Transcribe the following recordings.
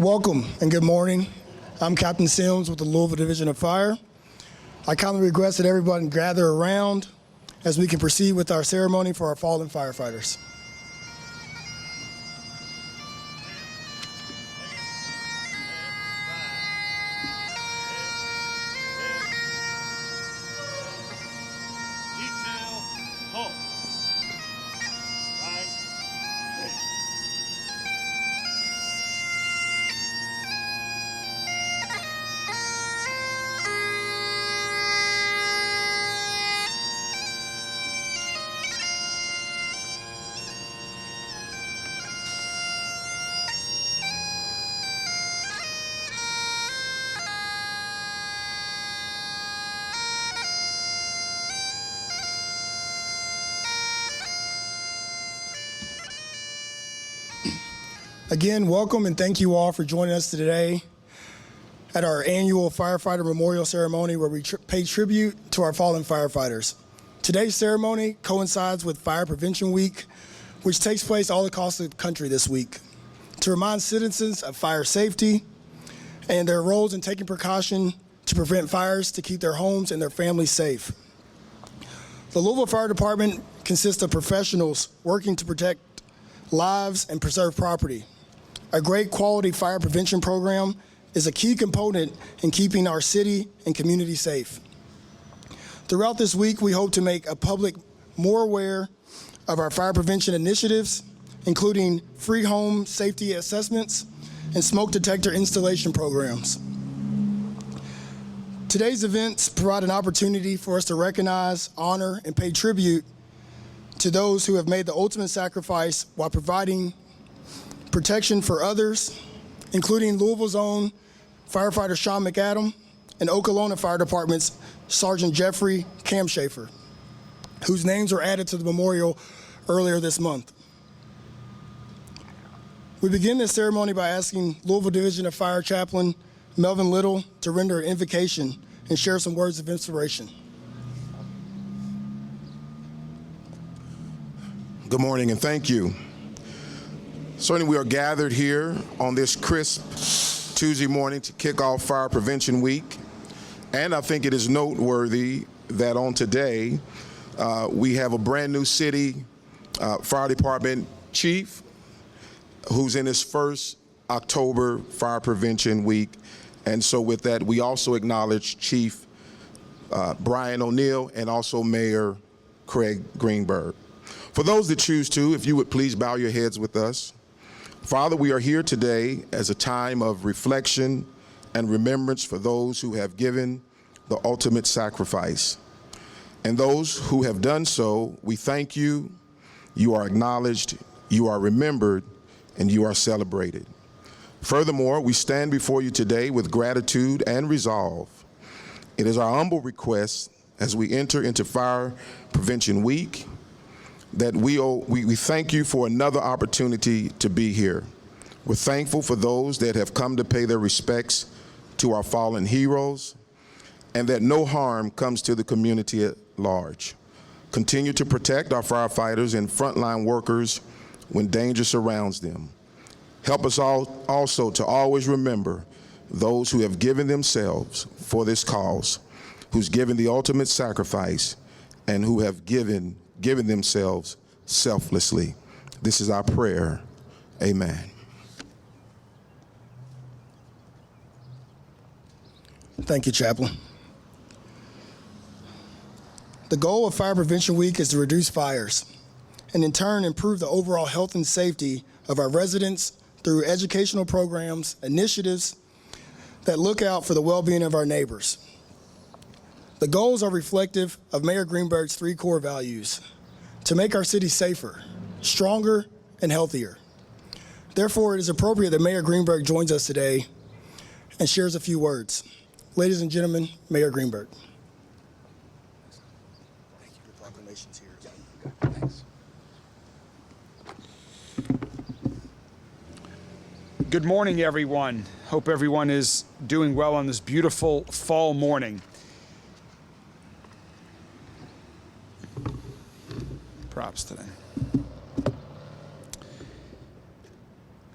Welcome and good morning. I'm Captain Sims with the Louisville Division of Fire. I kindly request that everybody gather around as we can proceed with our ceremony for our fallen firefighters. Again, welcome and thank you all for joining us today at our annual Firefighter Memorial Ceremony where we pay tribute to our fallen firefighters. Today's ceremony coincides with Fire Prevention Week, which takes place all across the country this week, to remind citizens of fire safety and their roles in taking precaution to prevent fires to keep their homes and their families safe. The Louisville Fire Department consists of professionals working to protect lives and preserve property. A great quality fire prevention program is a key component in keeping our city and community safe. Throughout this week, we hope to make a public more aware of our fire prevention initiatives, including free home safety assessments and smoke detector installation programs. Today's events provide an opportunity for us to recognize, honor, and pay tribute to those who have made the ultimate sacrifice while providing protection for others, including Louisville's own firefighter Sean McAdam and Okolona Fire Department's Sergeant Jeffrey Kamschafer, whose names were added to the memorial earlier this month. We begin this ceremony by asking Louisville Division of Fire Chaplain Melvin Little to render an invocation and share some words of inspiration. Good morning and thank you. Certainly we are gathered here on this crisp Tuesday morning to kick off Fire Prevention Week. And I think it is noteworthy that on today, we have a brand new city fire department chief who's in his first October Fire Prevention Week. And so with that, we also acknowledge Chief Brian O'Neill and also Mayor Craig Greenberg. For those that choose to, if you would please bow your heads with us. Father, we are here today as a time of reflection and remembrance for those who have given the ultimate sacrifice. And those who have done so, we thank you. You are acknowledged, you are remembered, and you are celebrated. Furthermore, we stand before you today with gratitude and resolve. It is our humble request as we enter into Fire Prevention Week that we thank you for another opportunity to be here. We're thankful for those that have come to pay their respects to our fallen heroes, and that no harm comes to the community at large. Continue to protect our firefighters and frontline workers when danger surrounds them. Help us all also to always remember those who have given themselves for this cause, who's given the ultimate sacrifice, and who have given themselves selflessly. This is our prayer. Amen. Thank you, Chaplain. The goal of Fire Prevention Week is to reduce fires and in turn improve the overall health and safety of our residents through educational programs, initiatives that look out for the well-being of our neighbors. The goals are reflective of Mayor Greenberg's 3 core values: to make our city safer, stronger, and healthier. Therefore, it is appropriate that Mayor Greenberg joins us today and shares a few words. Ladies and gentlemen, Mayor Greenberg. Thank you. The proclamation's here. Thanks. Good morning, everyone. Hope everyone is doing well on this beautiful fall morning. Props today.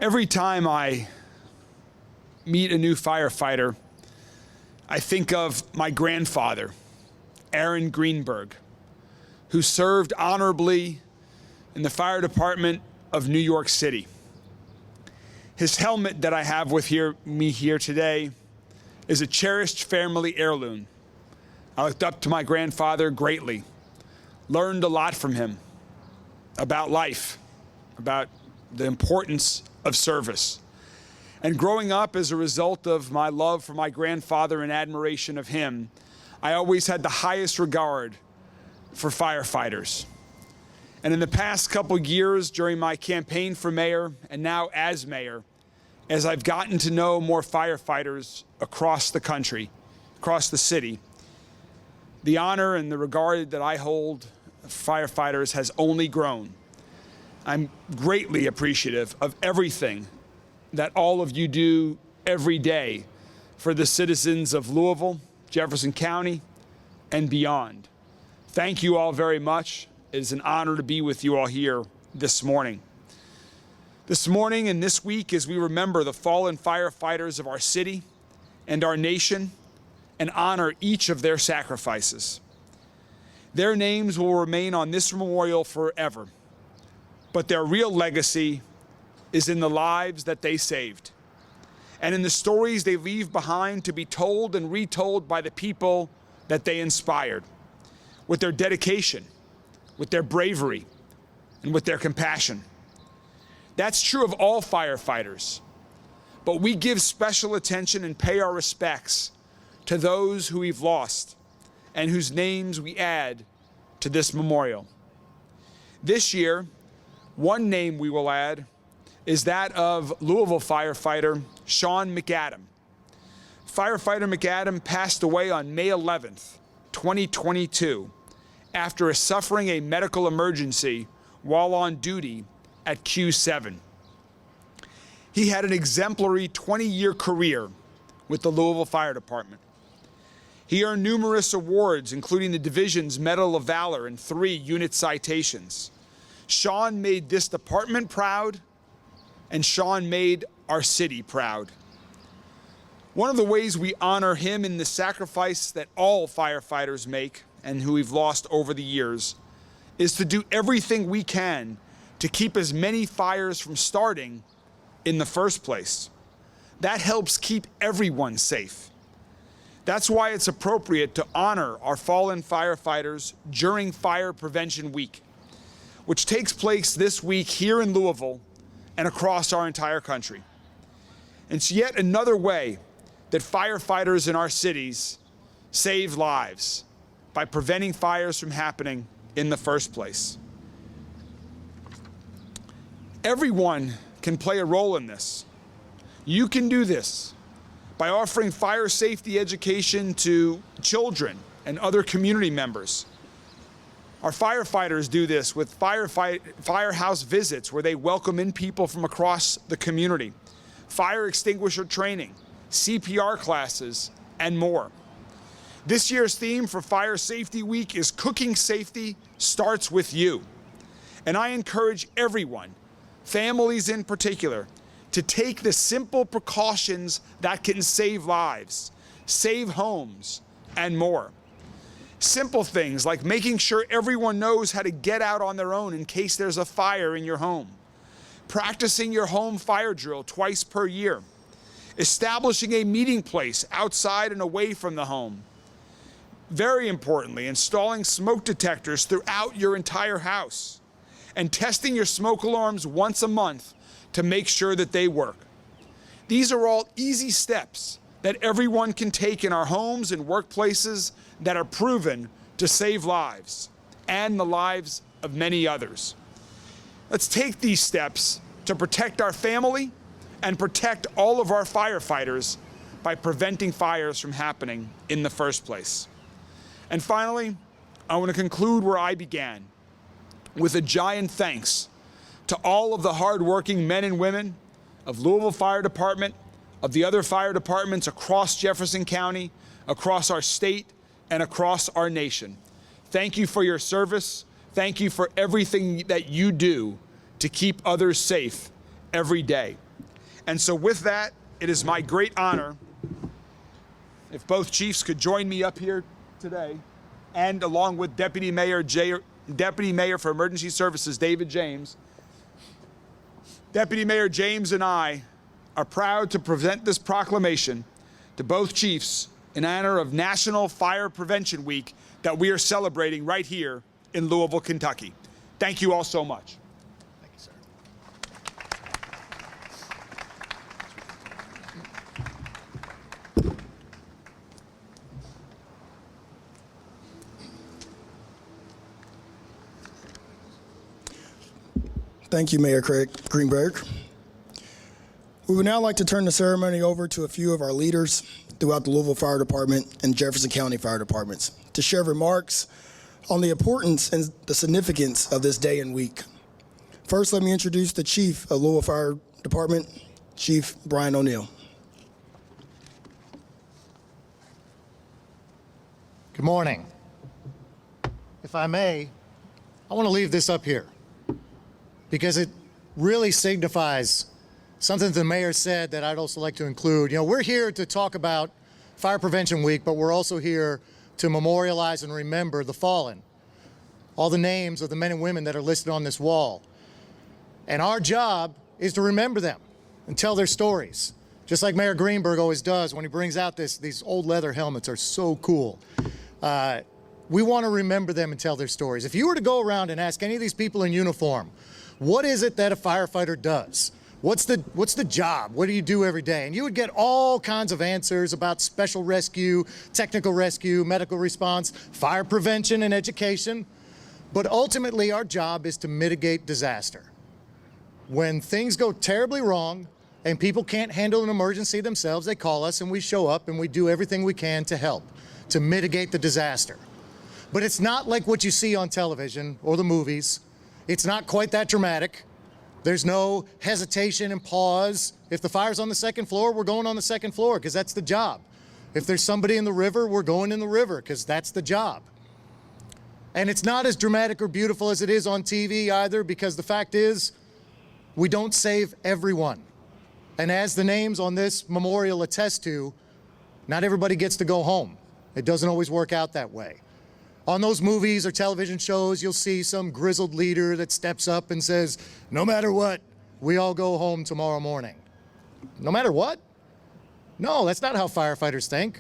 Every time I meet a new firefighter, I think of my grandfather, Aaron Greenberg, who served honorably in the fire department of New York City. His helmet that I have with me here today is a cherished family heirloom. I looked up to my grandfather greatly, learned a lot from him about life, about the importance of service. And growing up as a result of my love for my grandfather and admiration of him, I always had the highest regard for firefighters. And in the past couple years during my campaign for mayor and now as mayor, as I've gotten to know more firefighters across the country, across the city, the honor and the regard that I hold of firefighters has only grown. I'm greatly appreciative of everything that all of you do every day for the citizens of Louisville, Jefferson County, and beyond. Thank you all very much. It is an honor to be with you all here this morning. This morning and this week, as we remember the fallen firefighters of our city and our nation and honor each of their sacrifices. Their names will remain on this memorial forever, but their real legacy is in the lives that they saved and in the stories they leave behind to be told and retold by the people that they inspired, with their dedication, with their bravery, and with their compassion. That's true of all firefighters, but we give special attention and pay our respects to those who we've lost and whose names we add to this memorial. This year, one name we will add is that of Louisville firefighter Sean McAdam. Firefighter McAdam passed away on May 11th, 2022, after suffering a medical emergency while on duty at Q7. He had an exemplary 20-year career with the Louisville Fire Department. He earned numerous awards, including the division's Medal of Valor and 3 unit citations. Sean made this department proud, and Sean made our city proud. One of the ways we honor him in the sacrifice that all firefighters make and who we've lost over the years is to do everything we can to keep as many fires from starting in the first place. That helps keep everyone safe. That's why it's appropriate to honor our fallen firefighters during Fire Prevention Week, which takes place this week here in Louisville and across our entire country. It's yet another way that firefighters in our cities save lives by preventing fires from happening in the first place. Everyone can play a role in this. You can do this by offering fire safety education to children and other community members. Our firefighters do this with firehouse visits where they welcome in people from across the community, fire extinguisher training, CPR classes, and more. This year's theme for Fire Safety Week is Cooking Safety Starts With You. And I encourage everyone, families in particular, to take the simple precautions that can save lives, save homes, and more. Simple things like making sure everyone knows how to get out on their own in case there's a fire in your home, practicing your home fire drill twice per year, establishing a meeting place outside and away from the home. Very importantly, installing smoke detectors throughout your entire house and testing your smoke alarms once a month to make sure that they work. These are all easy steps that everyone can take in our homes and workplaces that are proven to save lives and the lives of many others. Let's take these steps to protect our family and protect all of our firefighters by preventing fires from happening in the first place. And finally, I want to conclude where I began, with a giant thanks to all of the hardworking men and women of Louisville Fire Department, of the other fire departments across Jefferson County, across our state, and across our nation. Thank you for your service. Thank you for everything that you do to keep others safe every day. And so with that, it is my great honor if both chiefs could join me up here today, and along with Deputy Mayor for Emergency Services, David James. Deputy Mayor James and I are proud to present this proclamation to both chiefs in honor of National Fire Prevention Week that we are celebrating right here in Louisville, Kentucky. Thank you all so much. Thank you, sir. Thank you, Mayor Craig Greenberg. We would now like to turn the ceremony over to a few of our leaders throughout the Louisville Fire Department and Jefferson County Fire Departments to share remarks on the importance and the significance of this day and week. First, let me introduce the Chief of Louisville Fire Department, Chief Brian O'Neill. Good morning. If I may, I want to leave this up here because it really signifies something the mayor said that I'd also like to include. You know, we're here to talk about Fire Prevention Week, but we're also here to memorialize and remember the fallen, all the names of the men and women that are listed on this wall. And our job is to remember them and tell their stories, just like Mayor Greenberg always does when he brings out these old leather helmets are so cool. We want to remember them and tell their stories. If you were to go around and ask any of these people in uniform, what is it that a firefighter does? What's the job? What do you do every day? And you would get all kinds of answers about special rescue, technical rescue, medical response, fire prevention and education. But ultimately, our job is to mitigate disaster. When things go terribly wrong and people can't handle an emergency themselves, they call us and we show up and we do everything we can to help, to mitigate the disaster. But it's not like what you see on television or the movies. It's not quite that dramatic. There's no hesitation and pause. If the fire's on the second floor, we're going on the second floor because that's the job. If there's somebody in the river, we're going in the river because that's the job. And it's not as dramatic or beautiful as it is on TV either, because the fact is, we don't save everyone. And as the names on this memorial attest to, not everybody gets to go home. It doesn't always work out that way. On those movies or television shows, you'll see some grizzled leader that steps up and says, no matter what, we all go home tomorrow morning. No matter what? No, that's not how firefighters think.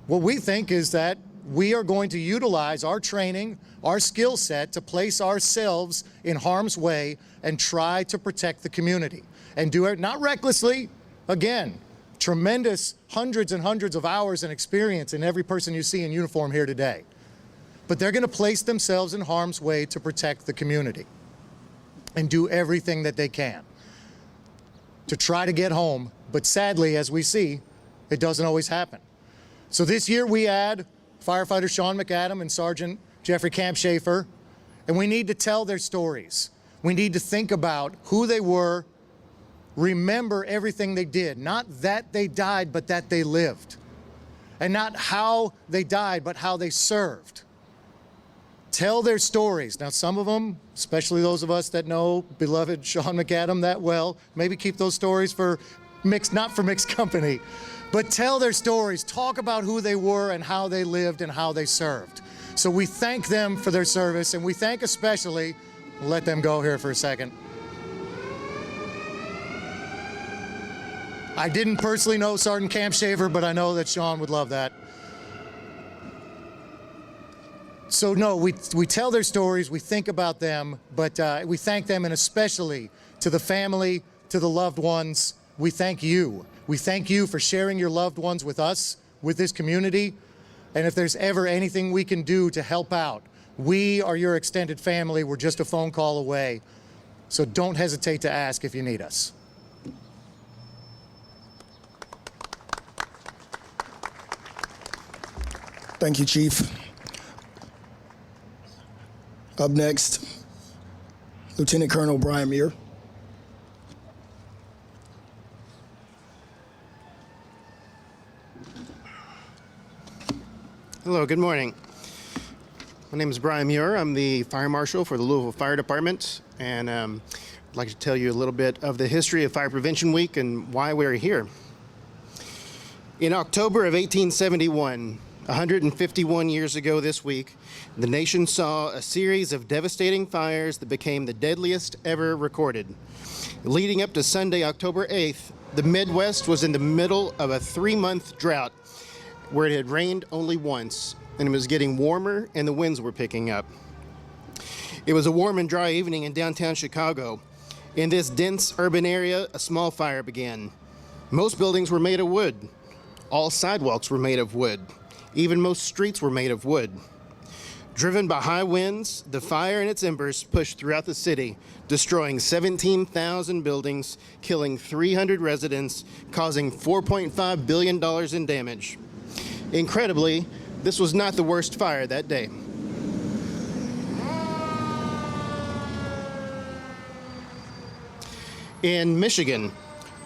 What we think is that we are going to utilize our training, our skill set to place ourselves in harm's way and try to protect the community. And do it not recklessly. Again, tremendous hundreds and hundreds of hours and experience in every person you see in uniform here today. But they're going to place themselves in harm's way to protect the community and do everything that they can to try to get home. But sadly, as we see, it doesn't always happen. So this year we add firefighter Sean McAdam and Sergeant Jeffrey Campshafer, and we need to tell their stories. We need to think about who they were, remember everything they did, not that they died, but that they lived, and not how they died, but how they served. Tell their stories. Now, some of them, especially those of us that know beloved Sean McAdam that well, maybe keep those stories for not for mixed company, but tell their stories. Talk about who they were and how they lived and how they served. So we thank them for their service, and we thank especially, let them go here for a second. I didn't personally know Sergeant Campshafer, but I know that Sean would love that. So no, we tell their stories, we think about them, but we thank them, and especially to the family, to the loved ones, we thank you. We thank you for sharing your loved ones with us, with this community, and if there's ever anything we can do to help out, we are your extended family. We're just a phone call away, so don't hesitate to ask if you need us. Thank you, Chief. Up next, Lieutenant Colonel Brian Muir. Hello, good morning. My name is Brian Muir. I'm the Fire Marshal for the Louisville Fire Department, and I'd like to tell you a little bit of the history of Fire Prevention Week and why we're here. In October of 1871, 151 years ago this week, the nation saw a series of devastating fires that became the deadliest ever recorded. Leading up to Sunday, October 8th, the Midwest was in the middle of a 3-month drought where it had rained only once, and it was getting warmer and the winds were picking up. It was a warm and dry evening in downtown Chicago. In this dense urban area, a small fire began. Most buildings were made of wood. All sidewalks were made of wood. Even most streets were made of wood. Driven by high winds, the fire and its embers pushed throughout the city, destroying 17,000 buildings, killing 300 residents, causing $4.5 billion in damage. Incredibly, this was not the worst fire that day. In Michigan,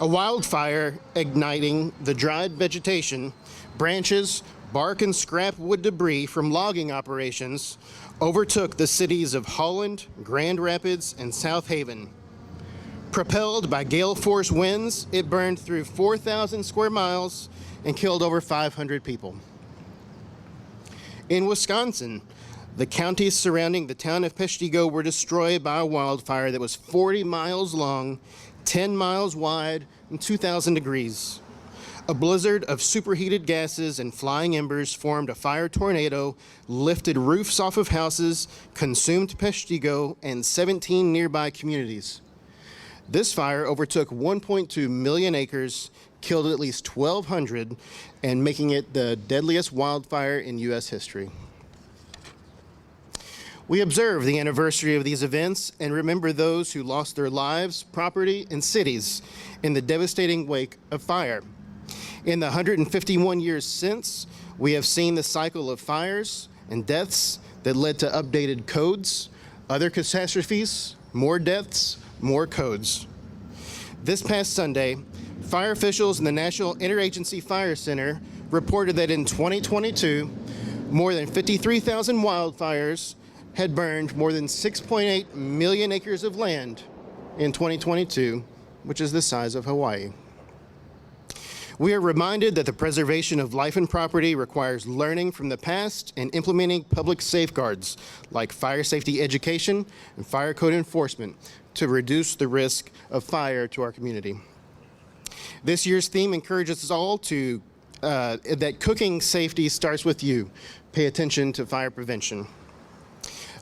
a wildfire igniting the dried vegetation, branches, bark, and scrap wood debris from logging operations overtook the cities of Holland, Grand Rapids, and South Haven. Propelled by gale force winds, it burned through 4,000 square miles and killed over 500 people. In Wisconsin, the counties surrounding the town of Peshtigo were destroyed by a wildfire that was 40 miles long, 10 miles wide, and 2,000 degrees. A blizzard of superheated gases and flying embers formed a fire tornado, lifted roofs off of houses, consumed Peshtigo and 17 nearby communities. This fire overtook 1.2 million acres, killed at least 1,200, and making it the deadliest wildfire in U.S. history. We observe the anniversary of these events and remember those who lost their lives, property, and cities in the devastating wake of fire. In the 151 years since, we have seen the cycle of fires and deaths that led to updated codes, other catastrophes, more deaths, more codes. This past Sunday, fire officials in the National Interagency Fire Center reported that in 2022, more than 53,000 wildfires had burned more than 6.8 million acres of land in 2022, which is the size of Hawaii. We are reminded that the preservation of life and property requires learning from the past and implementing public safeguards like fire safety education and fire code enforcement to reduce the risk of fire to our community. This year's theme encourages us all to that cooking safety starts with you. Pay attention to fire prevention.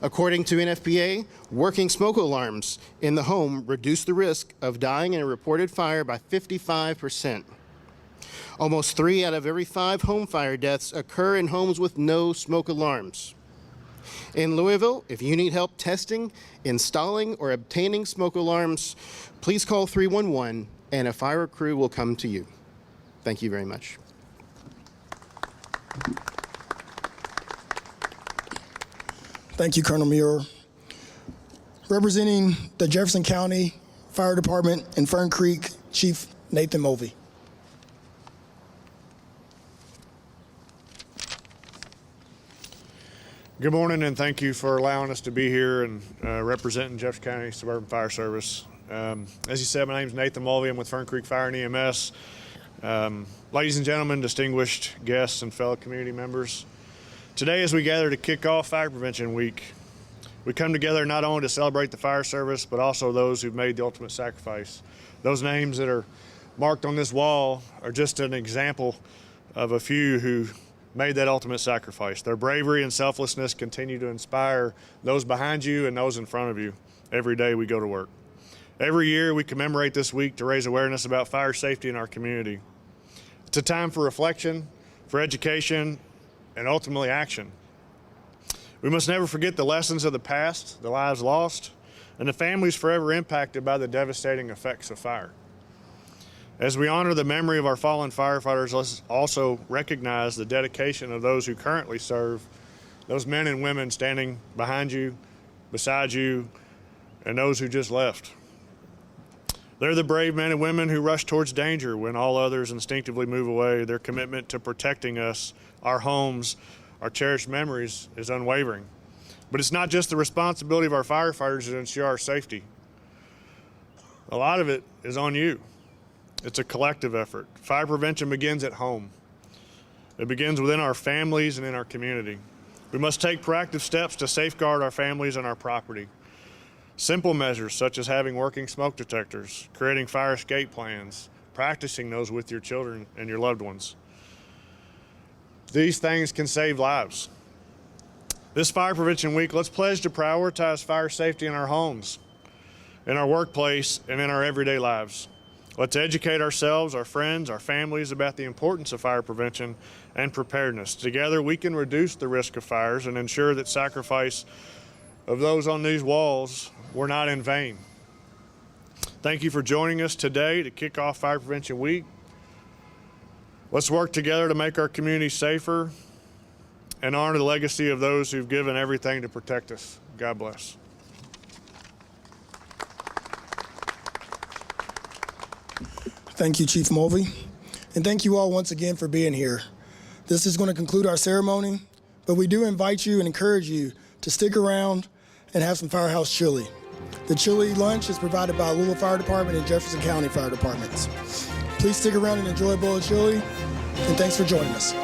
According to NFPA, working smoke alarms in the home reduce the risk of dying in a reported fire by 55%. Almost 3 out of every 5 home fire deaths occur in homes with no smoke alarms. In Louisville, if you need help testing, installing, or obtaining smoke alarms, please call 311 and a fire crew will come to you. Thank you very much. Thank you, Colonel Muir. Representing the Jefferson County Fire Department in Fern Creek, Chief Nathan Mulvey. Good morning, and thank you for allowing us to be here and representing Jefferson County Suburban Fire Service. As you said, my name is Nathan Mulvey. I'm with Fern Creek Fire and EMS. Ladies and gentlemen, distinguished guests and fellow community members, today as we gather to kick off Fire Prevention Week, we come together not only to celebrate the fire service, but also those who've made the ultimate sacrifice. Those names that are marked on this wall are just an example of a few who made that ultimate sacrifice. Their bravery and selflessness continue to inspire those behind you and those in front of you every day we go to work. Every year we commemorate this week to raise awareness about fire safety in our community. It's a time for reflection, for education, and ultimately action. We must never forget the lessons of the past, the lives lost, and the families forever impacted by the devastating effects of fire. As we honor the memory of our fallen firefighters, let's also recognize the dedication of those who currently serve, those men and women standing behind you, beside you, and those who just left. They're the brave men and women who rush towards danger when all others instinctively move away. Their commitment to protecting us, our homes, our cherished memories is unwavering. But it's not just the responsibility of our firefighters to ensure our safety. A lot of it is on you. It's a collective effort. Fire prevention begins at home, It begins within our families and in our community. We must take proactive steps to safeguard our families and our property. Simple measures such as having working smoke detectors, creating fire escape plans, practicing those with your children and your loved ones. These things can save lives. This Fire Prevention Week, let's pledge to prioritize fire safety in our homes, in our workplace, and in our everyday lives. Let's educate ourselves, our friends, our families about the importance of fire prevention and preparedness. Together, we can reduce the risk of fires and ensure that sacrifice of those on these walls were not in vain. Thank you for joining us today to kick off Fire Prevention Week. Let's work together to make our community safer and honor the legacy of those who've given everything to protect us. God bless. Thank you, Chief Mulvey. And thank you all once again for being here. This is going to conclude our ceremony, but we do invite you and encourage you to stick around and have some Firehouse chili. The chili lunch is provided by Louisville Fire Department and Jefferson County Fire Departments. Please stick around and enjoy a bowl of chili, and thanks for joining us.